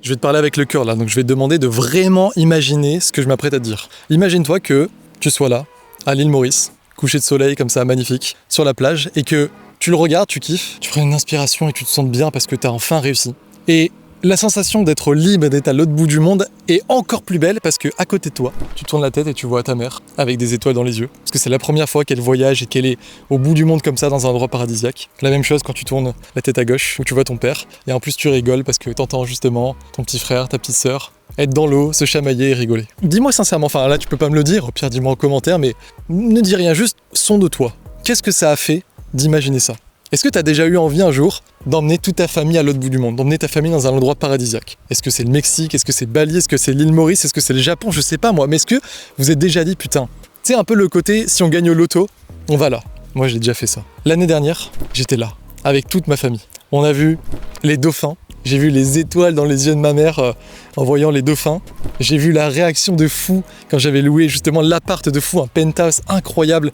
Je vais te parler avec le cœur là, donc je vais te demander de vraiment imaginer ce que je m'apprête à te dire. Imagine-toi que tu sois là, à l'île Maurice, coucher de soleil comme ça, magnifique, sur la plage, et que tu le regardes, tu kiffes, tu prends une inspiration et tu te sens bien parce que tu as enfin réussi. Et la sensation d'être libre, d'être à l'autre bout du monde est encore plus belle parce que à côté de toi, tu tournes la tête et tu vois ta mère avec des étoiles dans les yeux. Parce que c'est la première fois qu'elle voyage et qu'elle est au bout du monde comme ça dans un endroit paradisiaque. La même chose quand tu tournes la tête à gauche où tu vois ton père. Et en plus tu rigoles parce que t'entends justement ton petit frère, ta petite sœur être dans l'eau, se chamailler et rigoler. Dis-moi sincèrement, enfin là tu peux pas me le dire, au pire dis-moi en commentaire, mais ne dis rien, juste son de toi. Qu'est-ce que ça a fait d'imaginer ça ? Est-ce que tu as déjà eu envie un jour d'emmener toute ta famille à l'autre bout du monde, d'emmener ta famille dans un endroit paradisiaque ? Est-ce que c'est le Mexique ? Est-ce que c'est Bali ? Est-ce que c'est l'île Maurice ? Est-ce que c'est le Japon ? Je sais pas moi, mais est-ce que vous êtes déjà dit putain, tu sais un peu le côté si on gagne au loto, on va là. Moi j'ai déjà fait ça. L'année dernière, j'étais là, avec toute ma famille. On a vu les dauphins, j'ai vu les étoiles dans les yeux de ma mère en voyant les dauphins. J'ai vu la réaction de fou quand j'avais loué justement l'appart de fou, un penthouse incroyable.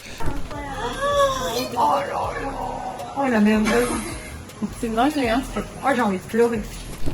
Oh la merde, c'est dingue, hein. Oh j'ai envie de pleurer.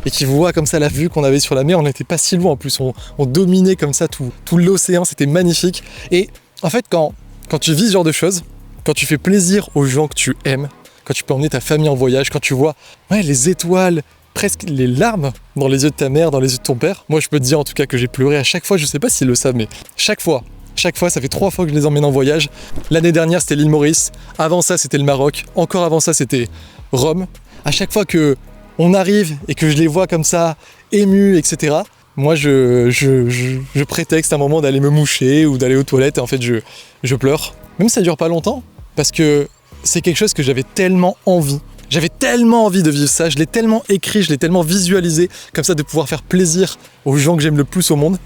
Et qui voit comme ça la vue qu'on avait sur la mer, on n'était pas si loin en plus, on dominait comme ça tout l'océan, c'était magnifique. Et en fait quand tu vis ce genre de choses, quand tu fais plaisir aux gens que tu aimes, quand tu peux emmener ta famille en voyage, quand tu vois les étoiles, presque les larmes dans les yeux de ta mère, dans les yeux de ton père, moi je peux te dire en tout cas que j'ai pleuré à chaque fois, je sais pas s'ils le savent, mais chaque fois, ça fait 3 fois que je les emmène en voyage. L'année dernière, c'était l'île Maurice. Avant ça, c'était le Maroc. Encore avant ça, c'était Rome. À chaque fois que on arrive et que je les vois comme ça, émus, etc., moi, je prétexte un moment d'aller me moucher ou d'aller aux toilettes et en fait, je pleure. Même si ça dure pas longtemps, parce que c'est quelque chose que j'avais tellement envie. J'avais tellement envie de vivre ça, je l'ai tellement écrit, je l'ai tellement visualisé, comme ça, de pouvoir faire plaisir aux gens que j'aime le plus au monde,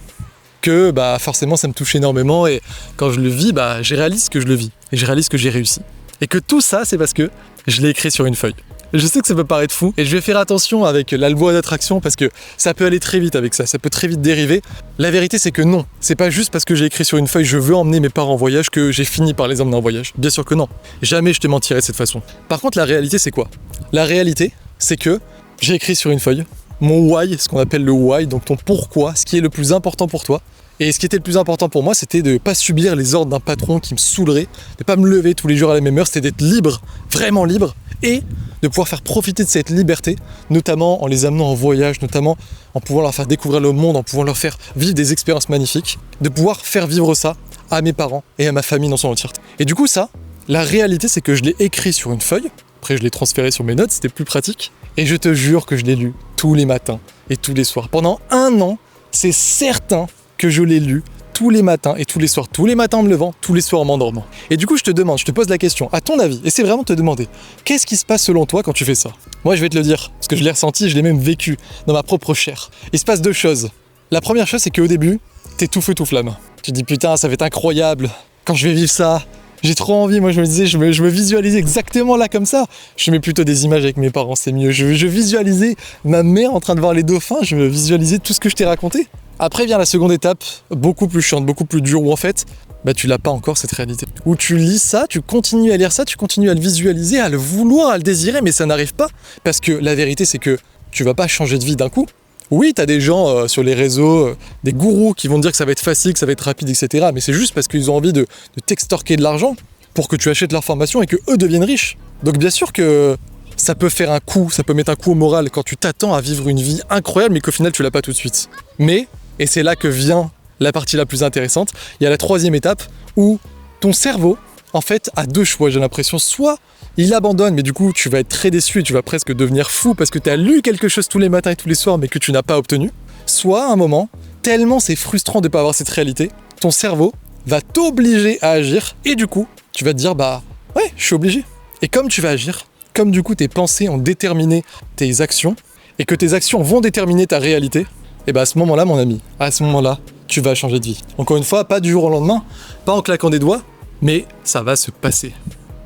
que forcément ça me touche énormément et quand je le vis, je réalise que je le vis et je réalise que j'ai réussi. Et que tout ça, c'est parce que je l'ai écrit sur une feuille. Je sais que ça peut paraître fou et je vais faire attention avec la loi d'attraction parce que ça peut aller très vite avec ça peut très vite dériver. La vérité c'est que non, c'est pas juste parce que j'ai écrit sur une feuille je veux emmener mes parents en voyage que j'ai fini par les emmener en voyage. Bien sûr que non, jamais je te mentirai de cette façon. Par contre la réalité c'est quoi ? La réalité c'est que j'ai écrit sur une feuille mon why, ce qu'on appelle le why, donc ton pourquoi, ce qui est le plus important pour toi. Et ce qui était le plus important pour moi, c'était de ne pas subir les ordres d'un patron qui me saoulerait, de ne pas me lever tous les jours à la même heure, c'était d'être libre, vraiment libre, et de pouvoir faire profiter de cette liberté, notamment en les amenant en voyage, notamment en pouvant leur faire découvrir le monde, en pouvant leur faire vivre des expériences magnifiques, de pouvoir faire vivre ça à mes parents et à ma famille dans son entièreté. Et du coup ça, la réalité c'est que je l'ai écrit sur une feuille, après je l'ai transféré sur mes notes, c'était plus pratique, et je te jure que je l'ai lu tous les matins et tous les soirs. Pendant 1 an, c'est certain que je l'ai lu tous les matins et tous les soirs, tous les matins en me levant, tous les soirs en m'endormant. Et du coup, je te pose la question, à ton avis, et c'est vraiment te demander, qu'est-ce qui se passe selon toi quand tu fais ça ? Moi, je vais te le dire, parce que je l'ai ressenti, je l'ai même vécu dans ma propre chair. Il se passe 2 choses. La première chose, c'est qu'au début, t'es tout feu tout flamme. Tu te dis, putain, ça va être incroyable, quand je vais vivre ça, j'ai trop envie, moi je me disais, je me visualisais exactement là comme ça. Je mets plutôt des images avec mes parents, c'est mieux. Je visualisais ma mère en train de voir les dauphins, je visualisais tout ce que je t'ai raconté. Après vient la seconde étape, beaucoup plus chiante, beaucoup plus dure, où en fait, tu l'as pas encore cette réalité. Où tu lis ça, tu continues à lire ça, tu continues à le visualiser, à le vouloir, à le désirer, mais ça n'arrive pas. Parce que la vérité c'est que tu vas pas changer de vie d'un coup. Oui, t'as des gens sur les réseaux, des gourous qui vont te dire que ça va être facile, que ça va être rapide, etc. Mais c'est juste parce qu'ils ont envie de t'extorquer de l'argent pour que tu achètes leur formation et que eux deviennent riches. Donc bien sûr que ça peut faire un coup, ça peut mettre un coup au moral quand tu t'attends à vivre une vie incroyable mais qu'au final tu l'as pas tout de suite. Mais, et c'est là que vient la partie la plus intéressante, il y a la 3e étape où ton cerveau, en fait, a 2 choix, j'ai l'impression. Soit il abandonne, mais du coup tu vas être très déçu et tu vas presque devenir fou parce que tu as lu quelque chose tous les matins et tous les soirs mais que tu n'as pas obtenu. Soit à un moment, tellement c'est frustrant de ne pas avoir cette réalité, ton cerveau va t'obliger à agir et du coup tu vas te dire ouais, je suis obligé. Et comme tu vas agir, comme du coup tes pensées ont déterminé tes actions et que tes actions vont déterminer ta réalité, et à ce moment-là mon ami, à ce moment-là, tu vas changer de vie. Encore une fois, pas du jour au lendemain, pas en claquant des doigts, mais ça va se passer.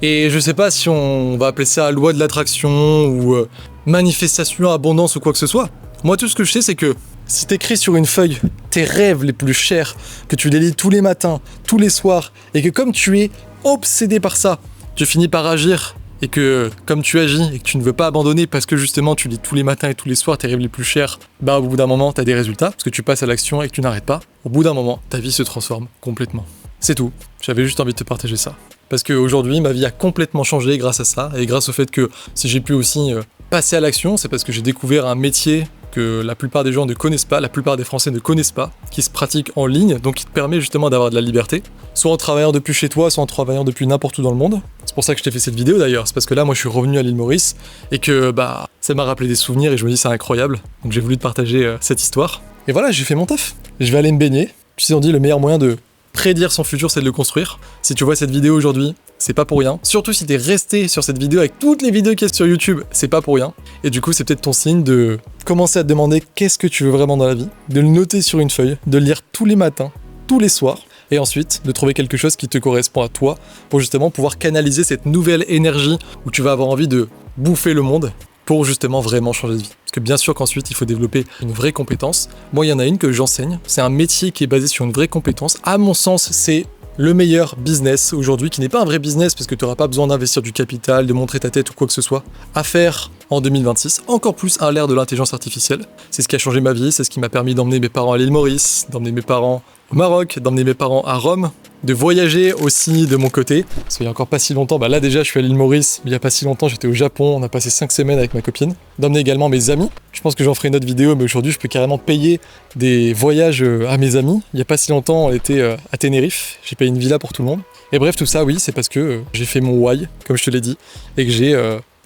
Et je sais pas si on va appeler ça loi de l'attraction ou manifestation, abondance ou quoi que ce soit. Moi tout ce que je sais c'est que si t'écris sur une feuille tes rêves les plus chers, que tu les lis tous les matins, tous les soirs, et que comme tu es obsédé par ça, tu finis par agir et que comme tu agis et que tu ne veux pas abandonner parce que justement tu lis tous les matins et tous les soirs tes rêves les plus chers, bah au bout d'un moment tu as des résultats parce que tu passes à l'action et que tu n'arrêtes pas. Au bout d'un moment, ta vie se transforme complètement. C'est tout. J'avais juste envie de te partager ça. Parce qu'aujourd'hui, ma vie a complètement changé grâce à ça et grâce au fait que si j'ai pu aussi passer à l'action, c'est parce que j'ai découvert un métier que la plupart des gens ne connaissent pas, la plupart des Français ne connaissent pas, qui se pratique en ligne, donc qui te permet justement d'avoir de la liberté, soit en travaillant depuis chez toi, soit en travaillant depuis n'importe où dans le monde. C'est pour ça que je t'ai fait cette vidéo d'ailleurs, c'est parce que là moi je suis revenu à l'île Maurice et que bah ça m'a rappelé des souvenirs et je me dis c'est incroyable, donc j'ai voulu te partager cette histoire. Et voilà, j'ai fait mon taf. Je vais aller me baigner. Tu sais, on dit le meilleur moyen de prédire son futur, c'est de le construire. Si tu vois cette vidéo aujourd'hui, c'est pas pour rien. Surtout si t'es resté sur cette vidéo avec toutes les vidéos qu'il y a sur YouTube, c'est pas pour rien. Et du coup, c'est peut-être ton signe de commencer à te demander qu'est-ce que tu veux vraiment dans la vie, de le noter sur une feuille, de le lire tous les matins, tous les soirs, et ensuite de trouver quelque chose qui te correspond à toi pour justement pouvoir canaliser cette nouvelle énergie où tu vas avoir envie de bouffer le monde pour justement vraiment changer de vie. Parce que bien sûr qu'ensuite il faut développer une vraie compétence. Moi il y en a une que j'enseigne, c'est un métier qui est basé sur une vraie compétence. À mon sens c'est le meilleur business aujourd'hui, qui n'est pas un vrai business parce que tu n'auras pas besoin d'investir du capital, de montrer ta tête ou quoi que ce soit, à faire en 2026, encore plus à l'ère de l'intelligence artificielle. C'est ce qui a changé ma vie, c'est ce qui m'a permis d'emmener mes parents à l'île Maurice, d'emmener mes parents au Maroc, d'emmener mes parents à Rome, de voyager aussi de mon côté. Parce qu'il y a encore pas si longtemps, bah là déjà je suis à l'île Maurice, mais il y a pas si longtemps j'étais au Japon, on a passé 5 semaines avec ma copine. D'emmener également mes amis. Je pense que j'en ferai une autre vidéo, mais aujourd'hui je peux carrément payer des voyages à mes amis. Il y a pas si longtemps on était à Tenerife, j'ai payé une villa pour tout le monde. Et bref tout ça oui, c'est parce que j'ai fait mon why, comme je te l'ai dit, et que j'ai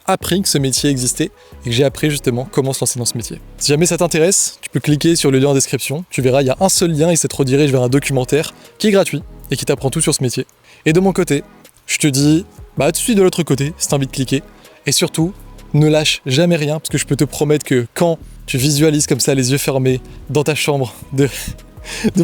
appris que ce métier existait et que j'ai appris justement comment se lancer dans ce métier. Si jamais ça t'intéresse, tu peux cliquer sur le lien en description, tu verras il y a un seul lien et ça te redirige vers un documentaire qui est gratuit et qui t'apprend tout sur ce métier. Et de mon côté, je te dis, bah tu suis de l'autre côté si t'as envie de cliquer et surtout, ne lâche jamais rien parce que je peux te promettre que quand tu visualises comme ça les yeux fermés dans ta chambre de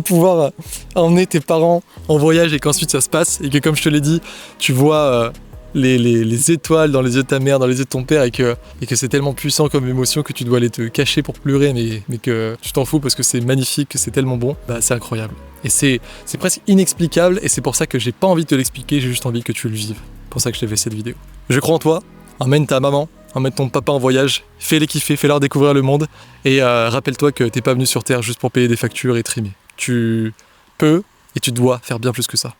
pouvoir emmener tes parents en voyage et qu'ensuite ça se passe et que comme je te l'ai dit, tu vois les étoiles dans les yeux de ta mère, dans les yeux de ton père et que c'est tellement puissant comme émotion que tu dois aller te cacher pour pleurer mais que tu t'en fous parce que c'est magnifique, que c'est tellement bon, bah c'est incroyable. Et c'est presque inexplicable et c'est pour ça que j'ai pas envie de te l'expliquer, j'ai juste envie que tu le vives. C'est pour ça que je t'ai fait cette vidéo. Je crois en toi, emmène ta maman, emmène ton papa en voyage, fais-les kiffer, fais-leur découvrir le monde et rappelle-toi que t'es pas venu sur Terre juste pour payer des factures et trimer. Tu peux et tu dois faire bien plus que ça.